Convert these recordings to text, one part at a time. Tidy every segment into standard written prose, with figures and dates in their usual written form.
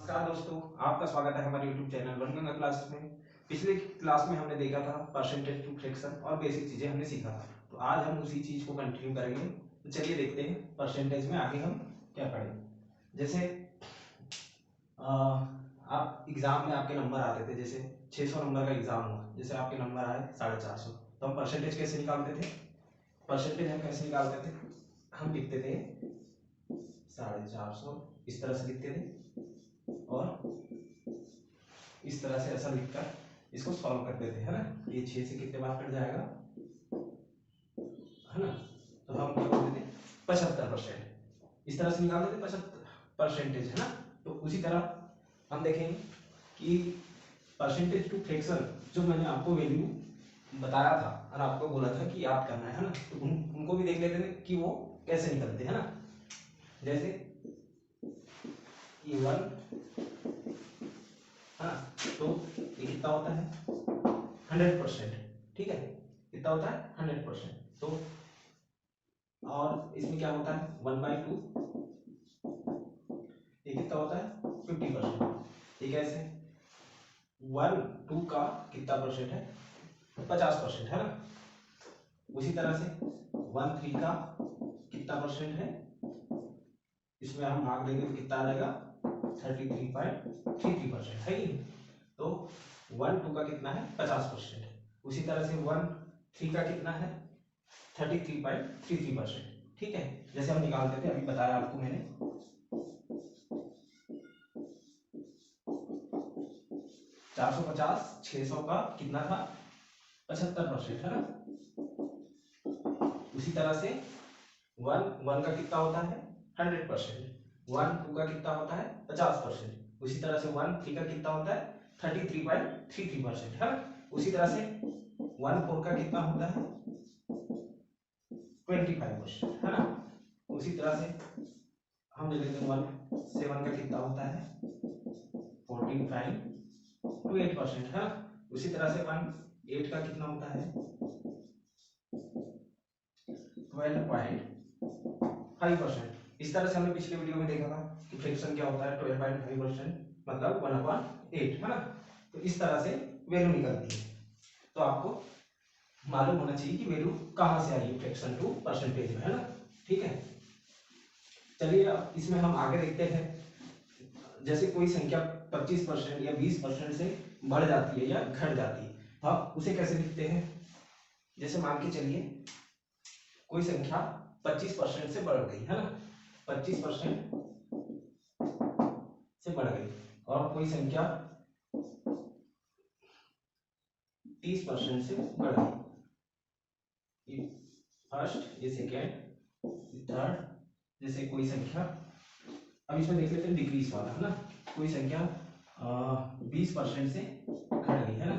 नमस्कार दोस्तों, आपका स्वागत है हमारे YouTube चैनल वनगंगा क्लास में। पिछले क्लास में हमने देखा था परसेंटेज टू फ्रैक्शन और बेसिक चीजें हमने सीखा था। तो आज हम उसी चीज को कंटिन्यू करेंगे। तो चलिए देखते हैं परसेंटेज में आगे हम क्या पढ़ें। जैसे आप एग्जाम में आपके नंबर आते थे, जैसे 600 नंबर का एग्जाम हुआ, जैसे आपके नंबर आए 450, तो हम परसेंटेज कैसे निकालते थे? परसेंटेज हम कैसे निकालते थे? हम लिखते थे 450, इस तरह से लिखते थे और इस तरह से ऐसा लिखकर इसको सॉल्व कर देते हैं ना। ये 6 से कितने बार कट जाएगा, है ना? तो हम क्या बोलते थे 75%, इस तरह से निकाल देते 75% है ना। तो उसी तरह हम देखेंगे कि परसेंटेज टू फ्रैक्शन जो मैंने आपको वैल्यू बताया था और आपको बोला था कि याद करना है ना, तो उनको भी देख लेते थे कि वो कैसे निकलते हैं ना। जैसे ये 1 है ना, तो ये कितना होता है 100%, ठीक है, कितना होता है 100%। तो और इसमें क्या होता है 1/2, ये कितना होता है 50%। ये कैसे 1/2 का कितना परसेंट है 50% है ना। उसी तरह से 1/3 का कितना परसेंट है, इसमें हम भाग देंगे तो कितना आ जाएगा 33.33% है कि। तो 1/2 का कितना है 50%। उसी तरह से 1/3 का कितना है 33.33%, ठीक है। जैसे हम निकालते थे, अभी बताया आपको मैंने 450 600 का कितना था 75% है ना। उसी तरह से 1 का कितना होता है 100%, 1/2 का कितना होता है 50%। उसी तरह से 1/3 का कितना होता है 33.33% है ना। उसी तरह से 1/4 का कितना होता है 25% है ना। उसी तरह से हम ले लेते हैं 1/7 का कितना होता है 14.28% है ना। उसी तरह से 1/8 का कितना होता है 12.5%। इस तरह से हमने पिछले वीडियो में देखा था कि फ्रैक्शन क्या होता है 12.5%, मतलब 1/8 है ना। तो इस तरह से वैल्यू निकलती है। तो आपको मालूम होना चाहिए कि वैल्यू कहां से आई है फ्रैक्शन टू परसेंटेज में, है ना, ठीक है। चलिए अब इसमें हम आगे देखते हैं। जैसे कोई संख्या 25% या 20% से बढ़ जाती है या घट जाती है, तो आप उसे कैसे लिखते हैं? जैसे मान के चलिए कोई संख्या 25% से बढ़ गई है ना, 25% से बढ़ गई, और कोई संख्या 30% से बढ़ गई, ये फर्स्ट, ये सेकेंड, ये थर्ड। जैसे कोई संख्या, अब इसमें देख लेते हैं डिक्रीज वाला, है ना। कोई संख्या 20% से घट गई है ना,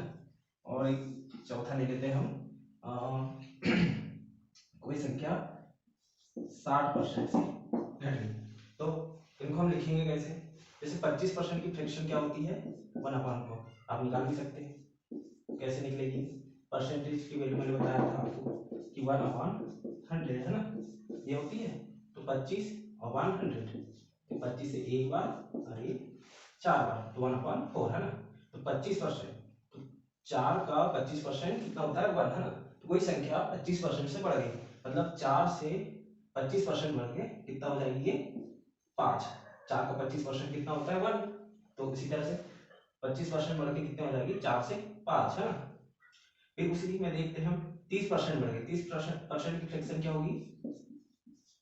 और एक चौथा ले लेते हैं हम कोई संख्या 60% से घट गई। तो इनको हम लिखेंगे कैसे? जैसे 25% की फ्रैक्शन क्या होती है 1/4, आप निकाल भी सकते हैं। कैसे निकलेगी? परसेंटेज की वैल्यू मैंने बताया था आपको कि 1/100 है ना, ये होती है। तो 25 और 100, तो 25 से एक बार और एक 4 बार, तो 1/4 है ना। तो 25%, तो 4 का 25% कितना होता है 1 है ना। तो कोई संख्या 25% से बढ़ गई, मतलब 4 से 25% बढ़ के कितना हो जाएगी ये 5। 4 का 25% कितना होता है 1, तो इसी तरह से 25% बढ़ के कितने हो जाएगी 4 से 5 है ना। फिर उसी में देखते हैं हम 30% बढ़ गई, 30% की फ्रैक्शन क्या होगी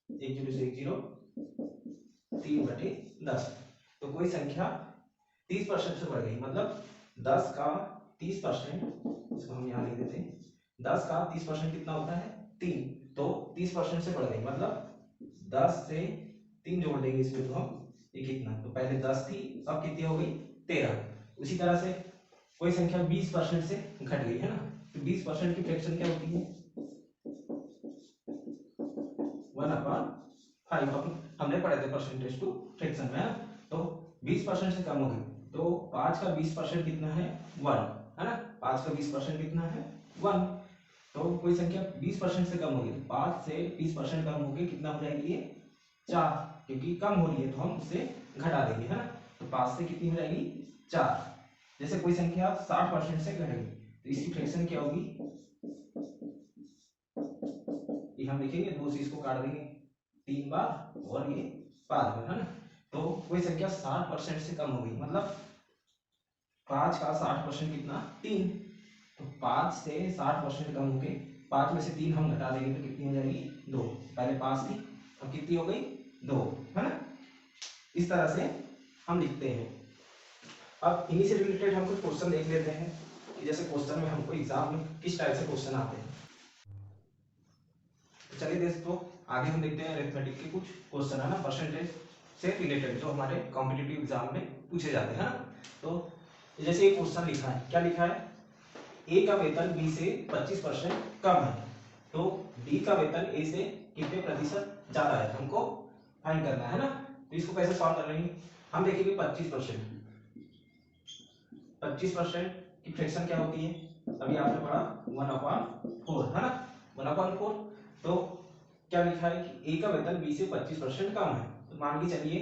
1 0 से 1 0, 3/10। तो कोई संख्या 30% से बढ़ गई, मतलब 10 का 30%, इसको हम यहाँ लिख देते हैं, 10 का 30% कितना होता है 3, तो 30% से बढ़ गई, मतलब 10 से 3 जोड़ देंगे इसमें तो हम, ये कितना, तो पहले 10 थी, अब कितनी हो गई 13। उसी तरह से कोई संख्या 20% से घट गई है ना, तो 20% की फ्रैक्शन क्या होती है 1/5। हमने पढ़े थे परसेंटेज टू फ्रैक्शन में, तो 20% से कम हो गई, तो 5 का 20% कितना है 1 है ना। 5 का 20% कितना है 1। तो कोई संख्या 20% से कम होगी, तो 5 से 20% कम होगी, कितना हो जाएगी ये 4, क्योंकि कम हो रही है तो हम उससे घटा देंगे, है ना। तो 5 से कितनी हो जाएगी 4। जैसे कोई संख्या 60% से घटेगी तो इसकी फ्रैक्शन क्या होगी, ये हम लिखेंगे 2 से इसको काट देंगे 3 बार और ये 5 बार, है ना। तो कोई संख्या 60% से कम हो गई, मतलब 5 का 60% कितना 3। तो 5 से 60% कम हो गए, 5 में से 3 हम घटा देंगे तो कितनी हो जाएगी 2। पहले 5 थी अब कितनी हो गई 2, है ना। इस तरह से हम लिखते हैं। अब इन्हीं से रिलेटेड हम कुछ क्वेश्चन देख लेते हैं कि जैसे क्वेश्चन में हमको एग्जाम में किस टाइप से क्वेश्चन आते हैं। तो चलिए दोस्तों आगे हम देखते हैं अरिथमेटिक के कुछ क्वेश्चन, है ना, परसेंटेज से रिलेटेड जो हमारे कॉम्पिटिटिव एग्जाम में पूछे जाते हैं, है ना। तो जैसे एक क्वेश्चन लिखा है, क्या लिखा है, ए का वेतन बी से 25% कम है, तो बी का वेतन ए से कितने प्रतिशत ज्यादा है, हमको फाइंड करना है ना। तो इसको कैसे सॉल्व कर लेंगे, हम देखेंगे 25% की फ्रैक्शन क्या होती है, अभी आपने पढ़ा 1/4, है ना, 1/4। तो क्या लिखा है कि ए का वेतन बी से 25% कम है, तो मान के चलिए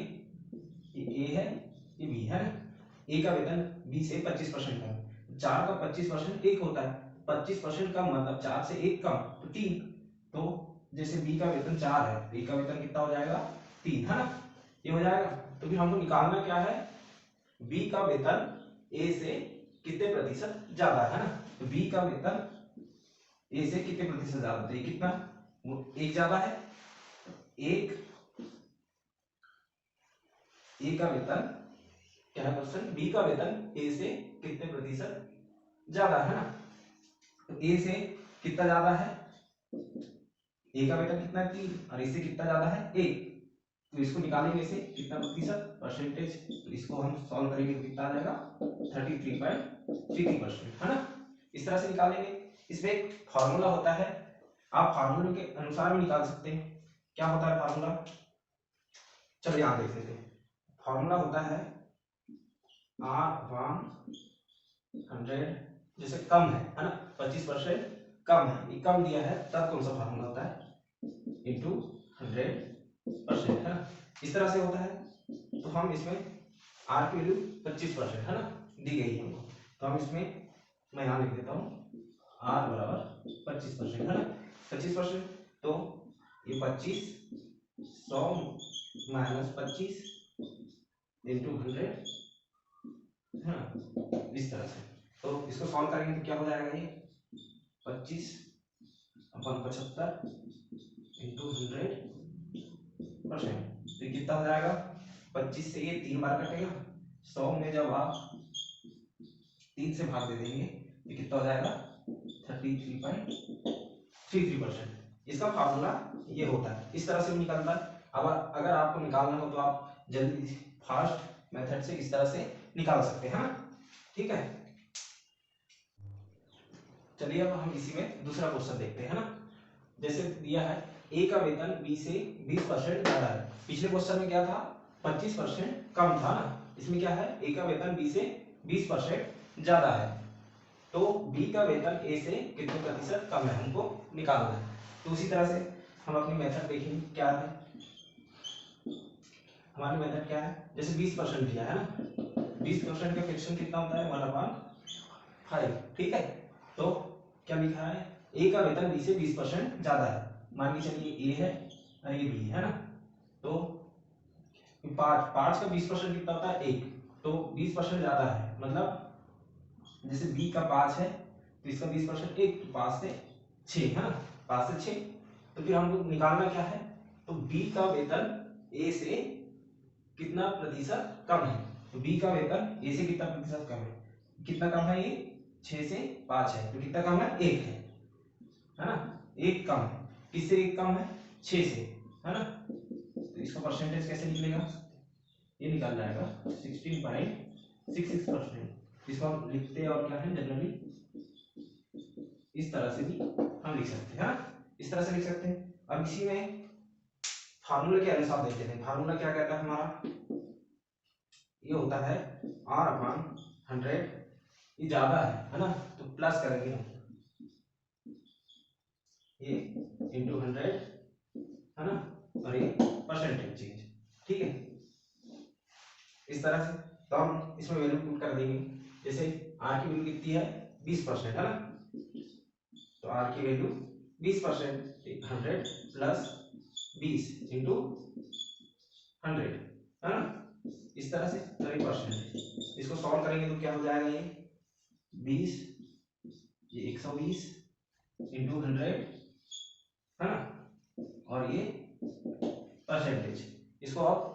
ये ए है ये बी है ना। ए का वेतन बी से 25% कम, 4 का 25% 1 होता है, 25% कम मतलब 4 से 1 कम तो 3। तो जैसे बी का वेतन 4 है तो ए का वेतन कितना हो जाएगा 3, है ना, ये हो जाएगा। तो फिर हमको निकालना क्या है, बी का वेतन ए से कितने प्रतिशत ज्यादा है ना। तो बी का वेतन ए से कितने प्रतिशत ज्यादा, तो ये कितना 1 ज्यादा है, एक ए का वेतन क्या है क्वेश्चन, बी का वेतन ए से कितने प्रतिशत ज्यादा है ना। तो ए से कितना ज्यादा है, ए का वेतन कितना है 3 और इससे कितना ज्यादा है 1, तो इसको निकालेंगे इसे कितना प्रतिशत परसेंटेज, तो इसको हम सॉल्व करेंगे तो कितना आ जाएगा 33.33%, है ना। इस तरह से निकालेंगे। इसमें एक फार्मूला होता है, आप फार्मूले के अनुसार भी निकाल सकते हैं। क्या होता है फार्मूला, चलो यहां देख लेते हैं। फार्मूला होता है R/100, जैसे कम है ना, 25% कम है, ये कम दिया है तब कौन सा फार्मूला होता है इंटू 100%, है ना, इस तरह से होता है। तो हम इसमें R की वैल्यू 25% है ना दी गई है हमको, तो हम इसमें मैं यहाँ लिख देता हूँ R बराबर 25%, है ना, 25%। तो ये 25 100 माइनस 25 इंटू 100, है ना, इस तरह से। तो इसको सॉल्व करेंगे तो क्या हो जाएगा, ये 25/75 इंटू 100%, तो कितना हो जाएगा 25 से ये 3 बार कटेगा, 100 में जब आप 3 से भाग दे देंगे तो कितना हो जाएगा 33.33%। इसका फार्मूला ये होता है, इस तरह से निकलता है। अब अगर आपको निकालना हो तो आप जल्दी फास्ट मेथड से इस तरह से निकाल सकते हैं, ठीक है। चलिए अब हम इसी में दूसरा क्वेश्चन देखते हैं, है ना। जैसे दिया है ए का वेतन बी से 20% ज्यादा है, पिछले क्वेश्चन में क्या था 25% कम था ना, इसमें क्या है ए का वेतन बी से 20% ज्यादा है, तो बी का वेतन ए से कितने प्रतिशत कम है, हमको निकालना है। तो उसी तरह से हम अपनी मेथड देखेंगे क्या है, हमारी मेथड क्या है, जैसे 20% दिया है ना, 20% का फ्रैक्शन कितना होता है 1/5, ठीक है। तो क्या लिखा है, ए का वेतन बी से 20% ज्यादा है, मान के चलिए ए है और ये बी है ना। तो 5 का 20% कितना होता है 1, तो 20% ज्यादा है, मतलब जैसे बी का 5 है तो इसका 20% 1, तो 5 से 6 है ना, 5 से 6। तो फिर हमको निकालना क्या है, तो बी का वेतन ए से कितना प्रतिशत कम है, तो बी का वेतन ए से कितना प्रतिशत कम है, कितना कम है, ये 6 से 5 है, तो कितना कम है 1 है ना, 1 कम है, किससे 1 कम है 6 से, है ना। तो इसका परसेंटेज कैसे निकलेगा, ये निकल जाएगा 16.66%। इसको हम लिखते हैं और क्या है जनरली इस तरह से भी हम लिख सकते हैं, है ना, इस तरह से लिख सकते हैं। अब इसी में फार्मूले के अनुसार देखते हैं, फार्मूला क्या कहता है हमारा, ये होता है R/100, ये ज्यादा है ना, तो प्लस करेंगे हम ये इंटू 100, है ना, और ये परसेंटेज चेंज, ठीक है। इस तरह से। तो हम इसमें वैल्यू पुट कर देंगे, जैसे आर की वैल्यू कितनी है 20% है ना, तो आर की वैल्यू 20%, 100 प्लस 20 इंटू 100 है ना, इस तरह से 30%। इसको सॉल्व करेंगे तो क्या हो जाएगा, ये 20 ये 120 इंटू 100 है ना, और ये परसेंटेज। इसको आप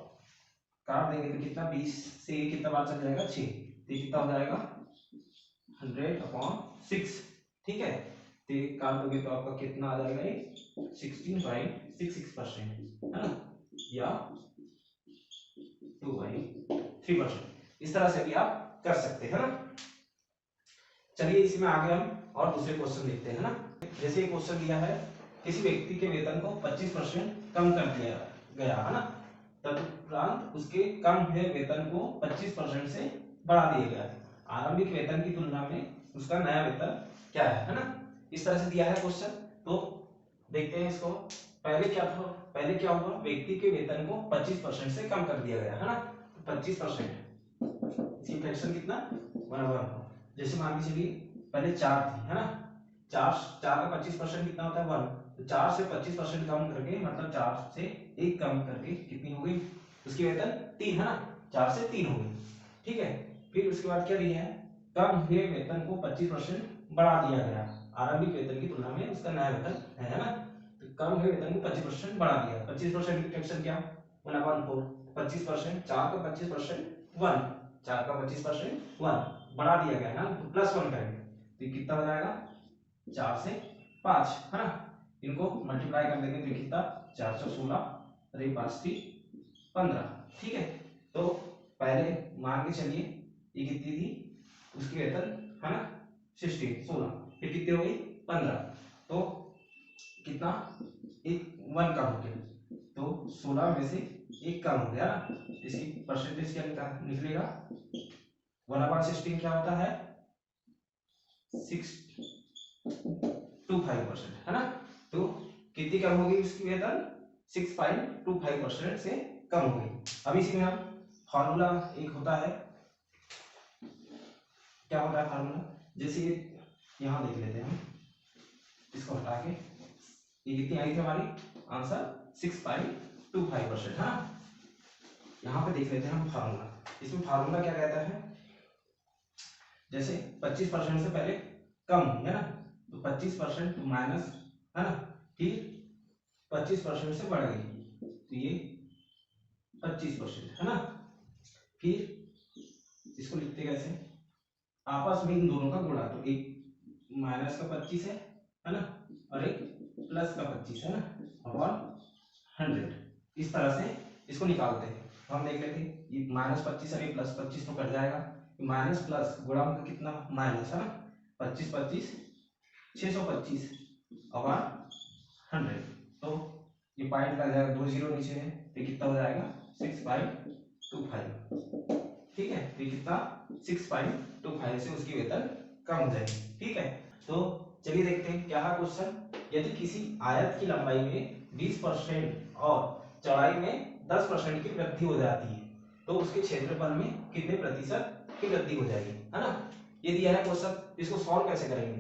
काट देंगे तो कितना 20 से ये कितना बार चल जाएगा 6, तो ये कितना हो जाएगा 100/6, ठीक है। तो ये काट दोगे तो आपका कितना आ जाएगा, ये 16.66% है ना, या 2/3%। इस तरह से भी आप कर सकते हैं ना। चलिए इसमें आगे हम और दूसरे क्वेश्चन देखते हैं ना। जैसे क्वेश्चन दिया है, किसी व्यक्ति के वेतन को 25% कम कर दिया गया है ना, तदुपरांत उसके कम हुए वेतन को 25% से बढ़ा दिया गया। आरंभिक वेतन की तुलना में उसका नया वेतन क्या है ना, इस तरह से दिया है क्वेश्चन। तो देखते हैं इसको। पहले क्या था, पहले क्या हुआ, व्यक्ति के वेतन को 25% से कम कर दिया गया है ना, तो 25% इसकी फ्रैक्शन कितना 1/4। जैसे मान के चलिए पहले 4 थी है ना, 4 का 25% कितना होता है 1, तो 4 से 25% कम करके, मतलब 4 से 1 कम करके कितनी हो गई उसकी वेतन 3 है ना, 4 से 3 हो गई, ठीक है। फिर उसके बाद क्या दिया है, कम हुए वेतन को 25% बढ़ा दिया गया, आरंभिक वेतन की तुलना में उसका नया वेतन है ना, तो कम हुए वेतन को 25% बढ़ा दिया। 25% की फ्रैक्शन क्या 1/4, 25%, 4 का 25% 1, 4 का 25% 1 बढ़ा दिया गया है ना, तो +1 करेंगे तो कितना हो जाएगा 4 से 5 है ना, इनको मल्टीप्लाई कर देंगे तो कितना 4 × 16 और 5 × 15, ठीक है। तो पहले मान के चलिए ये कितनी थी उसकी वेतन है ना 16, फिर कितनी हो गई 15, तो कितना एक 1 कम हो गया, तो 16 में से 1 कम हो गया ना, इसकी परसेंटेज क्या निकलेगा 1/16 क्या होता है 6.25% है ना, तो कितनी कम होगी उसकी वेतन 6.25% से कम हो गई। अब इसी में हम फॉर्मूला एक होता है, क्या होता है फार्मूला, जैसे यहाँ देख लेते हैं हम, इसको हटा के ये कितनी आई थी हमारी आंसर 6.25% है ना। यहाँ पे देख लेते हैं हम फार्मूला, इसमें फार्मूला क्या कहता है, जैसे 25% से पहले कम है ना, तो 25% माइनस है ना, फिर 25% से बढ़ गई तो ये 25% है ना, फिर इसको लिखते कैसे, आपस में इन दोनों का गुणा, तो एक माइनस का 25 है ना, और एक प्लस का 25 है ना, अपॉन 100, इस तरह से इसको निकालते हैं। तो हम देख लेते हैं, ये -25 और ये +25 तो कट जाएगा, माइनस प्लस गुणा में कितना माइनस है ना, 25 25 625 अपॉन 100, तो ये पॉइंट का जाएगा 2 0 नीचे है, तो कितना हो जाएगा 6.25, ठीक है। तो कितना 6.25 से उसकी वेतन कम हो जाएगी, ठीक है। तो चलिए देखते हैं क्या है क्वेश्चन। यदि किसी आयत की लंबाई में 20% और चौड़ाई में 10% की वृद्धि हो जाती है, तो उसके क्षेत्रफल में कितने प्रतिशत की वृद्धि हो जाएगी, है ना। ये दिया है क्वेश्चन, इसको सॉल्व कैसे करेंगे,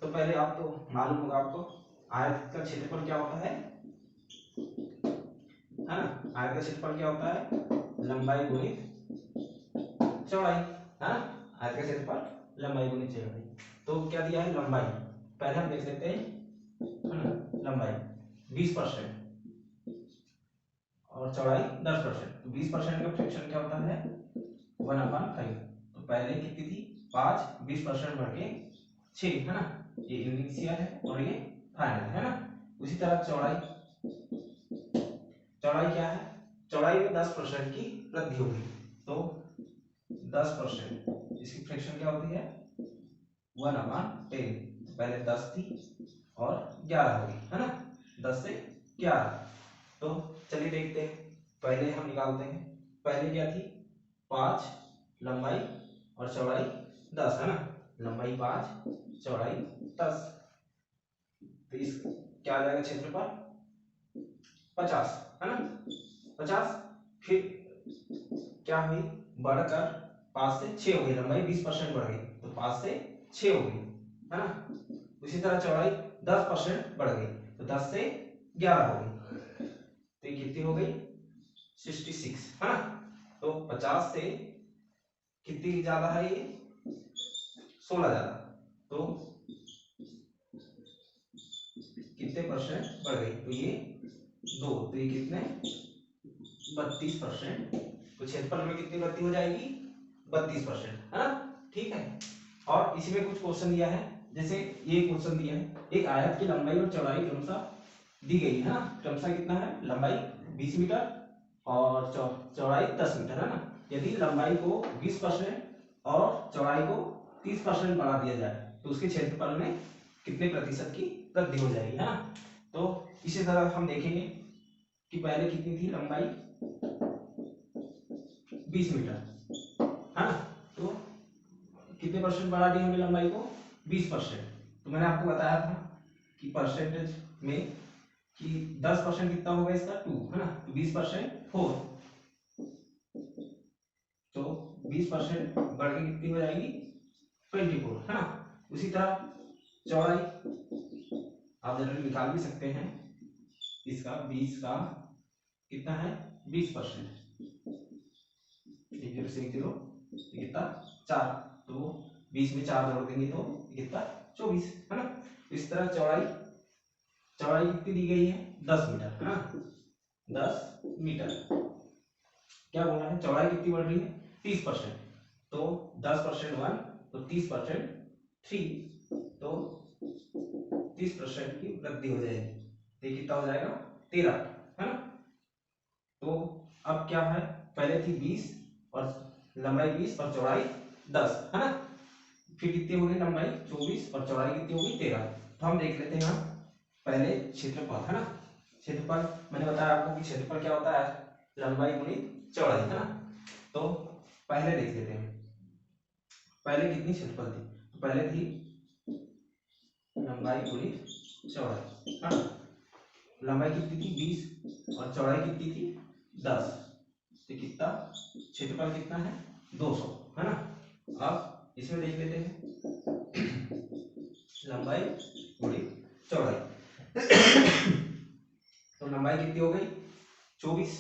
तो पहले आप तो मालूम होगा आपको आयत का क्षेत्रफल क्या होता है ना, आयत का क्षेत्रफल क्या होता है लंबाई गुणित चौड़ाई है ना, आयत का क्षेत्रफल लंबाई गुणित चौड़ाई। तो क्या दिया है लंबाई, पहले हम देख लेते हैं है ना, लंबाई 20% और चौड़ाई 10%, तो 20% का फ्रैक्शन क्या होता है 1/5, तो पहले कितनी थी 5, 20% बढ़ के 6 है ना, ये इनिशियल है और ये फाइनल है ना। उसी तरह चौड़ाई, चौड़ाई क्या है, चौड़ाई में 10% की वृद्धि होगी, तो 10% इसकी फ्रैक्शन क्या होती है 1/10, तो पहले 10 थी और 11 होगी है ना, 10 से 11। तो चलिए देखते हैं, पहले हम निकालते हैं, पहले क्या थी 5 लंबाई और चौड़ाई 10 है ना, लंबाई 5 चौड़ाई 10, तो इस क्या आ जाएगा क्षेत्रफल 50 है ना, 50, फिर क्या हुई, बढ़कर 5 से 6 हो गई, लंबाई 20% बढ़ गई, तो 5 से 6 हो गई, है ना। उसी तरह चौड़ाई 10% बढ़ गई, तो 10 से 11 हो गई, तो ये कितनी हो गई 66, है ना। तो 50 से कितनी ज्यादा है ये 16 ज्यादा, तो कितने परसेंट बढ़ गई, तो ये 2, तो ये कितने 32%, तो क्षेत्रफल में कितनी वृद्धि हो जाएगी 32%, है ना। ठीक है, और इसी में कुछ क्वेश्चन दिया है, जैसे ये क्वेश्चन दिया है, एक आयत की लंबाई और चौड़ाई क्रमशः दी गई है ना, क्रमशः कितना है, लंबाई 20 मीटर और चौड़ाई 10 मीटर, है ना। यदि लंबाई को 20% और चौड़ाई को 30% बढ़ा दिया जाए तो उसके क्षेत्रफल में कितने प्रतिशत की वृद्धि हो जाएगी, है ना। तो इसी तरह हम देखेंगे कि पहले कितनी थी लंबाई 20 मीटर, है ना, तो कितने परसेंट बढ़ा दी हमने लंबाई को 20%, तो मैंने आपको बताया था कि परसेंटेज में कि 10% कितना होगा इसका 2, है ना, तो 20% 4, तो 20% बढ़ के कितनी हो जाएगी 24, है ना। उसी तरह चौड़ाई आप जनरली निकाल भी सकते हैं, इसका 20 का कितना है 20%, 1 0 से 1 0 कितना 4, तो 20 में 4 जोड़ देंगे तो कितना 24, है ना। इस तरह चौड़ाई चौड़ाई कितनी दी गई है 10 मीटर, है ना, 10 मीटर, क्या बोला है चौड़ाई कितनी बढ़ रही है 30%, तो 10% 1, तो 30% 3, तो 30% की वृद्धि हो जाएगी, तो ये कितना हो जाएगा 13, है ना। तो अब क्या है, पहले थी 20 और लंबाई 20 और चौड़ाई 10, है ना, फिर कितनी हो गई लंबाई 24 और चौड़ाई कितनी हो गई 13, तो हम देख लेते हैं यहाँ पहले क्षेत्रफल, है ना। क्षेत्रफल मैंने बताया आपको कि क्षेत्रफल क्या होता है लंबाई गुणित चौड़ाई, है ना। तो पहले देख लेते हैं पहले कितनी क्षेत्रफल थी, तो पहले थी लंबाई गुणित चौड़ाई, है ना, लंबाई कितनी थी 20 और चौड़ाई कितनी थी 10, तो कितना क्षेत्रफल कितना है 200, है ना। अब इसमें देख लेते हैं लंबाई गुणित चौड़ाई तो लंबाई कितनी हो गई 24,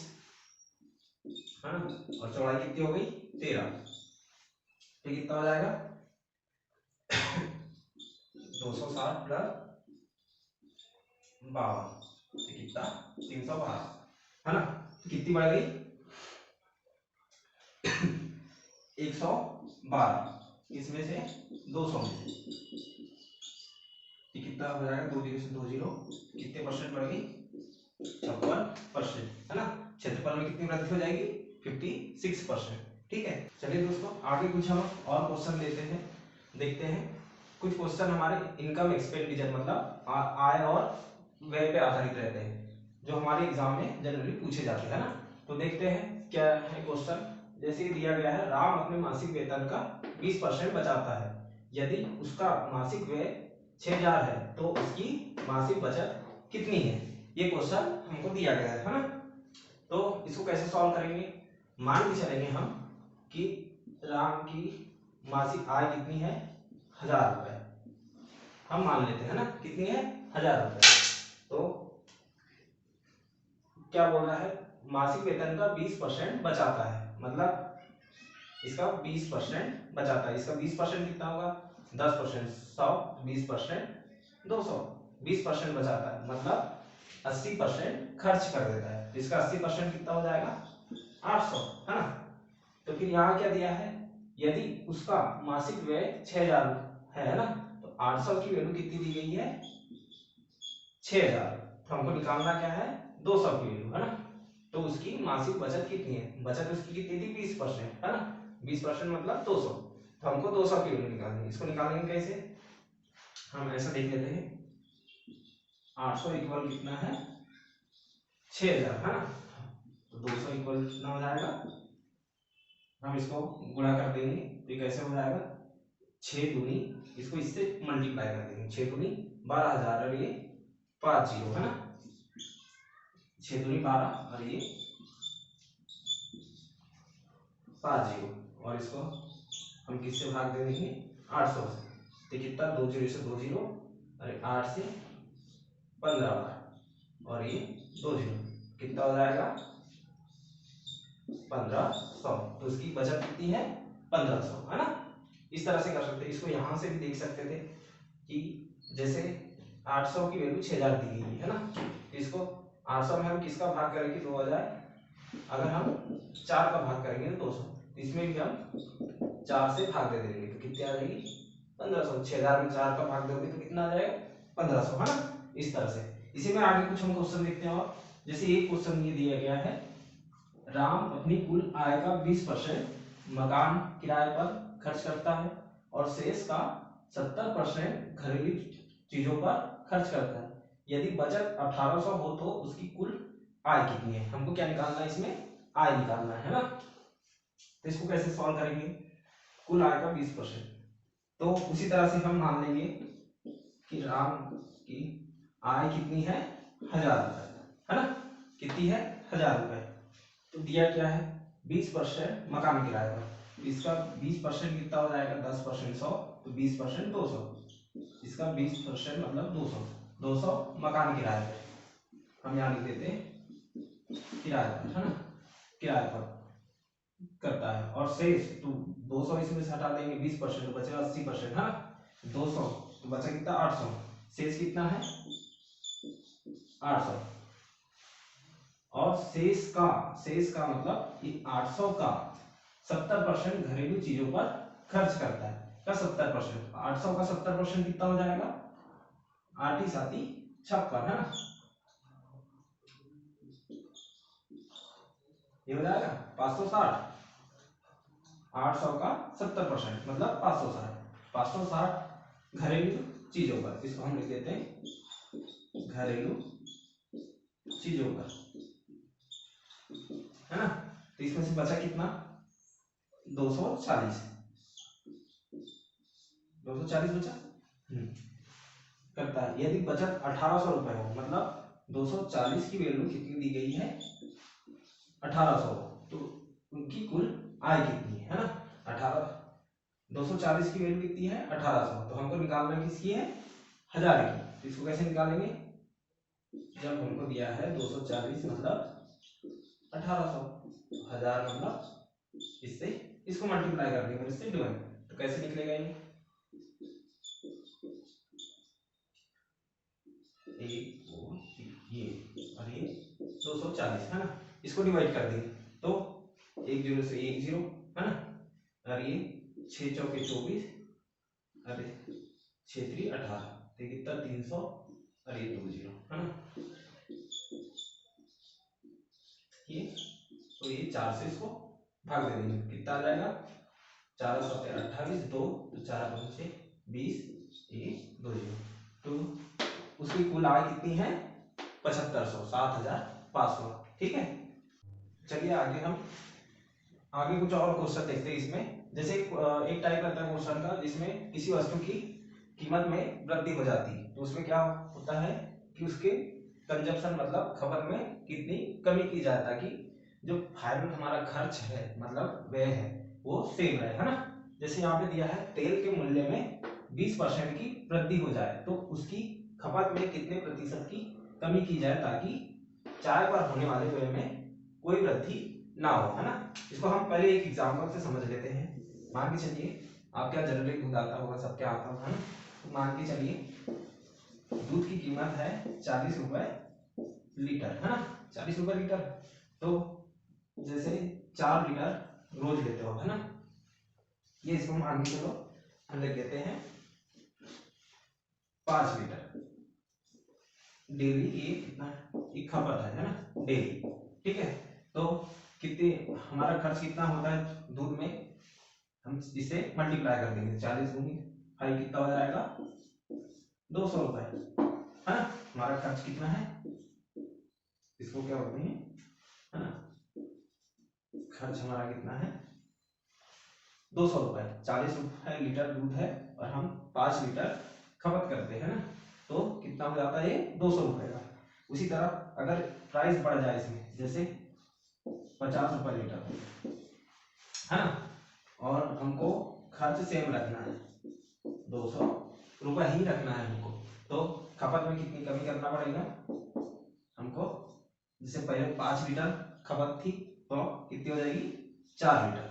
है ना, और चौड़ाई कितनी हो गई 13, तो कितना हो जाएगा 260 प्लस 52, तो कितना 312, है ना, तो कितनी बढ़ गई 112, इसमें से 200 में से, कितना हो जाएगा 2 0 से 2 0, कितने परसेंट बढ़ गई 56%, है ना। क्षेत्रफल में कितनी वृद्धि हो जाएगी 56%, ठीक है। चलिए दोस्तों आगे कुछ हम और क्वेश्चन लेते हैं, देखते हैं कुछ क्वेश्चन हमारे इनकम एक्सपेंडिचर मतलब आय और व्यय पे आधारित रहते हैं, जो हमारे एग्जाम में जनरली पूछे जाते हैं ना। तो देखते हैं क्या है क्वेश्चन, जैसे दिया गया है राम अपने मासिक वेतन का 20% बचाता है, यदि उसका मासिक व्यय 6000 है तो उसकी मासिक बचत कितनी है, ये क्वेश्चन हमको दिया गया है ना। तो इसको कैसे सॉल्व करेंगे, मान के चलेंगे हम कि राम की मासिक आय कितनी है 1000 रुपए, हम मान लेते हैं ना कितनी है 1000 रुपए, तो क्या बोल रहा है मासिक वेतन का 20% बचाता है, मतलब इसका 20% बचाता है, इसका 20% कितना होगा 10% 100, 20% 200, 20% बचाता है मतलब 80% खर्च कर देता है, इसका 80% कितना हो जाएगा 800, है ना। तो फिर यहाँ क्या दिया है, यदि उसका मासिक व्यय 6000 है ना, तो 800 की वैल्यू कितनी दी गई है 6000, तो हमको निकालना क्या है 200 की वैल्यू, है ना। तो उसकी मासिक बचत कितनी है, बचत उसकी कितनी थी 20%, है ना, 20% मतलब 200, तो हमको 200 की वैल्यू निकालनी है। इसको निकालेंगे कैसे, हम ऐसा देख लेते हैं 800 इक्वल कितना है 6000, है ना, तो 200 इक्वल कितना हो जाएगा, हम इसको गुणा कर देंगे तो ये कैसे हो जाएगा 6 दूनी, इसको इससे मल्टीप्लाई कर देंगे, 6 दूनी 12000 और ये 5 0, है ना, 6 दूनी 12 और ये 5 जीरो, और इसको हम किससे भाग दे देंगे 800 से, तो कितना 2 जीरो से 2 जीरो, अरे 8 से 15 बार, और ये 2 जीरो, कितना हो जाएगा 1500। तो इसकी बचत कितनी है 1500, है ना। इस तरह से कर सकते हैं। इसको यहाँ से भी देख सकते थे कि जैसे 800 की वैल्यू 6000 दी गई है ना, तो इसको 800 में हम किसका भाग करेंगे 2000, अगर हम 4 का भाग करेंगे तो 200, इसमें भी हम 4 से भाग दे देंगे तो कितनी आ जाएगी 1500। 6000 में 4 का भाग दोगे तो कितना आ जाएगा 1500, है ना। इस तरह से इसी में आगे कुछ हम क्वेश्चन देखते हैं। और जैसे एक क्वेश्चन ये दिया गया है, राम अपनी कुल आय का 20% मकान किराए पर खर्च करता है और शेष का 70% घरेलू चीजों पर खर्च करता है। यदि बचत 1800 हो तो उसकी कुल आय कितनी है। हमको क्या निकालना है, इसमें आय निकालना है ना। तो इसको कैसे सॉल्व करेंगे, कुल आय का 20%, तो उसी तरह से हम मान लेंगे कि राम की आय कितनी है 1000 रुपए, है ना। कितनी है 1000 रुपए। तो दिया क्या है 20% मकान किराए पर, इसका 20% कितना हो जाएगा 10% 100, तो 20% 200, इसका 20% मतलब 200, 200 मकान किराए पर, हम यहाँ लिख देते हैं किराए पर, है ना, किराए पर करता है। और शेष तो 200 इसमें से हटा देंगे 20%, तो बचेगा 80%, है ना। 200 तो बचा कितना 800, शेष कितना है 800, और शेष का मतलब ये 800 का 70% घरेलू चीजों पर खर्च करता है, का 70%, 800 का 70% कितना हो जाएगा 8 7 56, है ना, ये हो जाएगा 560। 800 का 70% मतलब 560 घरेलू चीजों पर, इसको हम लिख देते हैं घरेलू चीजों पर, है ना। तो इसमें से बचा कितना 240 बचा करता है। यदि बचत 1800 रुपए हो, मतलब 240 की वैल्यू कितनी दी गई है 1800, तो उनकी कुल आय कितनी है ना 18, 240 की वैल्यू कितनी है 1800, तो हमको निकालना किसकी है 1000 की। तो इसको कैसे निकालेंगे, जब हमको दिया है 240 मतलब 1800, 1000 मतलब इससे इसको मल्टीप्लाई कर देंगे, इससे डिवाइड, तो कैसे निकलेगा ये ये और ये 240, है ना, इसको डिवाइड कर देंगे तो 1 0 से 1 0, है ना, और ये 6 चौके 24, अरे 6 3 18, तो कितना 300, और ये 2 0, है ना, ये तो ये 4 से इसको भाग दे देंगे, कितना आ जाएगा 4 7 28, 2 तो 4 5 से 20, ये 2 0, तो उसकी कुल आय कितनी है 7500, 7500, ठीक है। चलिए आगे हम कुछ और क्वेश्चन देखते हैं इसमें। जैसे एक टाइप रहता है क्वेश्चन का जिसमें किसी वस्तु की कीमत में वृद्धि हो जाती है, तो उसमें क्या होता है कि उसके कंजप्शन मतलब खपत में कितनी कमी की जाए, ताकि जो फाइनल हमारा खर्च है मतलब व्यय है वो सेम रहे, है ना। जैसे यहाँ पे दिया है तेल के मूल्य में 20% की वृद्धि हो जाए तो उसकी खपत में कितने प्रतिशत की कमी की जाए, ताकि चाय पर होने वाले व्यय में कोई वृद्धि ना हो, है ना। इसको हम पहले एक एग्जांपल से समझ लेते हैं। मान के चलिए आप क्या जनरली दूध आता होगा, सब क्या आता होगा, तो मान के चलिए दूध की कीमत है 40 रुपए लीटर, है ना, 40 रुपए लीटर। तो जैसे 4 लीटर रोज लेते हो, है ना, ये इसको मान के चलो हम लिख देते हैं 5 लीटर डेली, ये कितना एक खपत है ना डेली, ठीक है। तो कितने हमारा खर्च कितना होता है दूध में, हम इसे मल्टीप्लाई कर देंगे 40 दूनी 5 कितना हो जाएगा 200 रुपए, है ना। हमारा खर्च कितना है, इसको क्या बोलते हैं, है ना, खर्च हमारा कितना है 200 रुपए, 40 रुपए लीटर दूध है और हम 5 लीटर खपत करते हैं ना, तो कितना हो जाता है ये 200 रुपए का। उसी तरह अगर प्राइस बढ़ जाए इसमें, जैसे 50 रुपए लीटर, है ना, और हमको खर्च सेम रखना है, 200 रुपये ही रखना है हमको। तो खपत में कितनी कमी करना पड़ेगा हमको, जैसे पहले 5 लीटर खपत थी तो कितनी हो जाएगी 4 लीटर,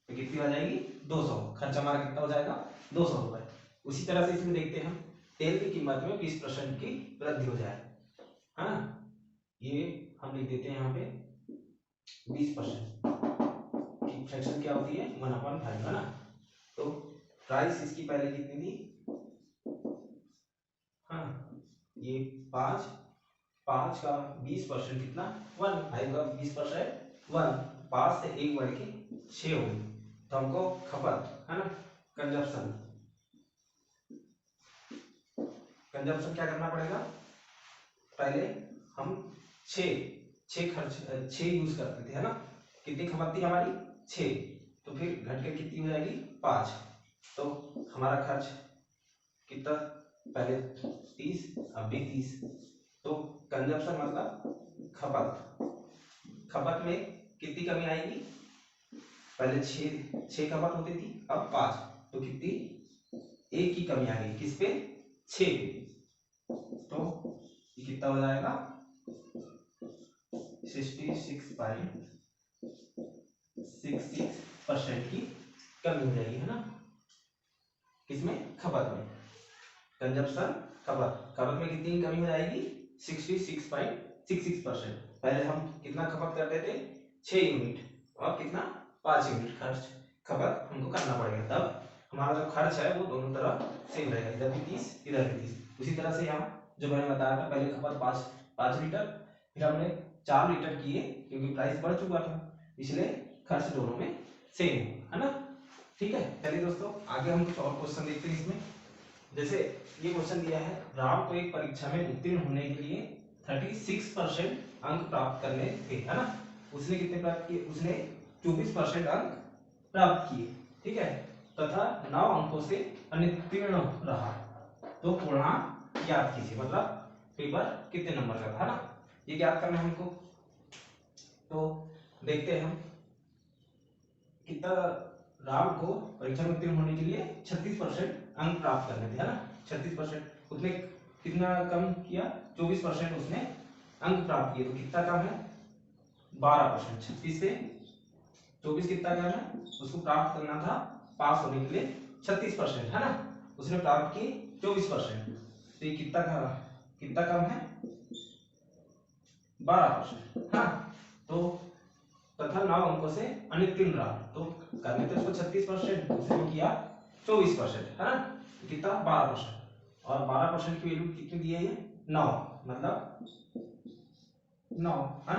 तो कितनी हो जाएगी 200, खर्च हमारा कितना हो जाएगा 200 रुपये। उसी तरह से इसमें देखते हैं हम तेल की कीमत में 20% की वृद्धि हो जाए, है ना, ये हम लिख देते हैं यहाँ पे 20% की फ्रैक्शन क्या होती है 1/5, है ना। तो प्राइस इसकी पहले कितनी थी, हाँ ये 5 का 20% कितना 1, 5 का 20% 1, 5 से 1 बढ़ के 6 हो गई, तो हमको खपत, है ना, कंजप्शन क्या करना पड़ेगा, पहले हम 6 यूज करते थे, है ना, कितनी खपत थी हमारी 6, तो फिर घटकर कितनी हो जाएगी 5, तो हमारा खर्च कितना, पहले 30 अब भी 30, तो कंजप्शन मतलब खपत में कितनी कमी आएगी, पहले 6 खपत होती थी अब 5, तो कितनी 1 की कमी आ गई, किस पे 6 पे, तो ये कितना हो जाएगा 66.66% की कमी हो जाएगी, है ना, किसमें खपत में, कंजप्शन खपत में कितनी कमी हो जाएगी 66.66%। पहले हम कितना खपत करते थे 6 यूनिट, और कितना 5 यूनिट खर्च खपत हमको करना पड़ेगा, तब हमारा जो खर्च है वो दोनों तरफ सेम रहेगा, इधर भी 30 इधर भी 30। उसी तरह से यहाँ जो मैंने बताया था पहले खपत 5 लीटर, फिर हमने 4 लीटर किए क्योंकि प्राइस बढ़ चुका था, इसलिए खर्च दोनों में सेम है ना। ठीक है, चलिए दोस्तों आगे हम कुछ और क्वेश्चन देखते हैं इसमें। जैसे ये क्वेश्चन दिया है, राम को एक परीक्षा में उत्तीर्ण होने के लिए 36% अंक प्राप्त करने थे, है ना, उसने कितने प्राप्त किए, उसने 24% अंक प्राप्त किए, ठीक है, तथा 9 अंकों से अनुत्तीर्ण रहा, तो पूर्णांक ज्ञात कीजिए, मतलब पेपर कितने नंबर का था, है ना, ये ज्ञात करना है हमको। तो देखते हैं हम कितना, राम को परीक्षा में उत्तीर्ण होने के लिए 36% अंक प्राप्त करने थे, है ना, 36%, उसने कितना कम किया 24% उसने अंक प्राप्त किए, तो कितना कम है 12%, 36 से 24 कितना कम है, उसको प्राप्त करना था पास होने के लिए 36%, है ना, उसने प्राप्त की 24%, तो ये कितना कम है 12%, हाँ, तो तथा 9 अंकों से अनुत्तीर्ण रहा, तो करने तो इसको 36%, उसने किया 24%, है ना, तो कितना 12%, और 12% की वैल्यू कितनी दी है, 9, मतलब 9, है ना,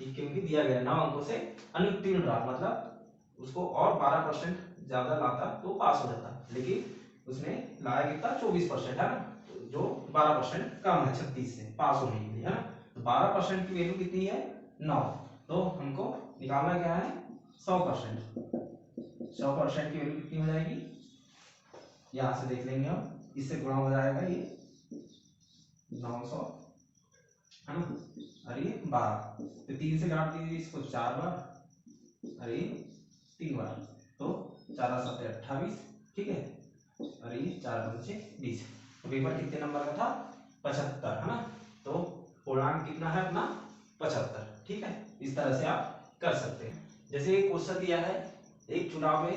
ये क्योंकि दिया गया 9 अंकों से अनुत्तीर्ण रहा, मतलब उसको और 12% ज्यादा लाता तो पास हो जाता, लेकिन उसने लाया कितना 24%, है ना, जो 12% कम है 36 से पास होने के लिए, है ना, तो 12% की वैल्यू कितनी है 9, तो हमको निकालना क्या है 100%, 100% की वैल्यू कितनी हो जाएगी, यहां से देख लेंगे हम, इससे गुणा हो जाएगा ये 900, है ना, अरे 12, तो 3 से काट दीजिए इसको 4 बार, अरे 3 बार, तो 4 7 28, ठीक है, अरे 4 5 20, तो पेपर कितने नंबर का था 75, है ना, तो पूर्णांक कितना है अपना 75, ठीक है, इस तरह से आप कर सकते हैं। जैसे एक क्वेश्चन दिया है, एक चुनाव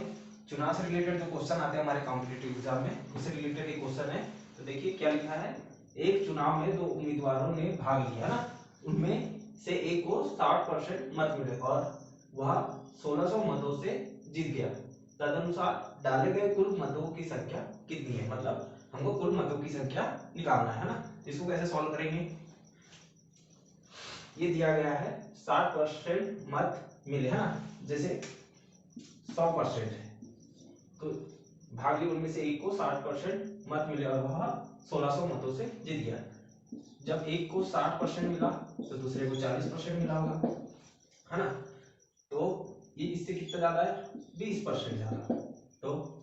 से रिलेटेड जो क्वेश्चन आते हैं हमारे कॉम्पिटिटिव एग्जाम में, उससे रिलेटेड एक क्वेश्चन है, तो देखिए क्या लिखा है, एक चुनाव में 2 उम्मीदवारों ने भाग लिया, ना, उनमें से एक को 60% मत मिले और वह 1600 मतों से जीत गया, तदनुसार डाले गए कुल मतों की संख्या कितनी है, मतलब हमको कुल मतों की संख्या निकालना है ना, इसको कैसे सॉल्व करेंगे, ये दिया गया है 60% मत मिले, है ना, जैसे 100% तो भाग लिए उनमें से एक को 60% मत मिले और वह 1600 मतों से जीत गया, जब एक को 60% मिला तो दूसरे को 40% मिला होगा, है ना, तो ये इससे कितना ज्यादा है 20% ज्यादा, तो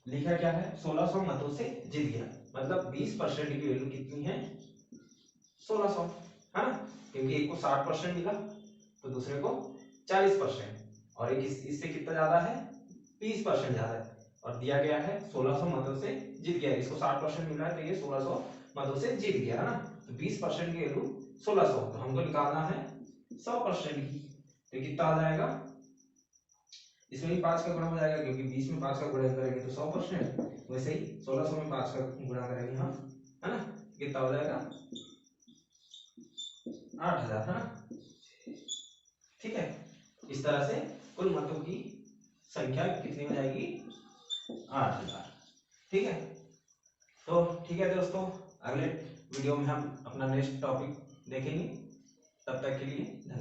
लिखा क्या है 1600 मतों से जीत गया, मतलब 20% की वैल्यू कितनी है 1600, है ना, क्योंकि एक को 60% मिला तो दूसरे को 40%, और एक इससे कितना ज्यादा है 20% ज्यादा है और दिया गया है 1600 मतों से जीत गया। इसको 60% मिला है तो ये 1600 मतों से जीत गया है ना। तो 20% की वैल्यू 1600, तो हमको निकालना है 100% की। तो कितना आ जाएगा, इसमें भी 5 का गुणा हो जाएगा क्योंकि 20 में 5 का गुणा करेंगे तो 100%, वैसे ही 1600 में 5 का गुणा करेंगे हम, है ना। कितना हो जाएगा 8000, है ना। ठीक है, इस तरह से कुल मतों की संख्या कितनी हो जाएगी 8000। ठीक है, तो ठीक है दोस्तों, अगले वीडियो में हम अपना नेक्स्ट टॉपिक देखेंगे। तब तक के लिए धन्यवाद।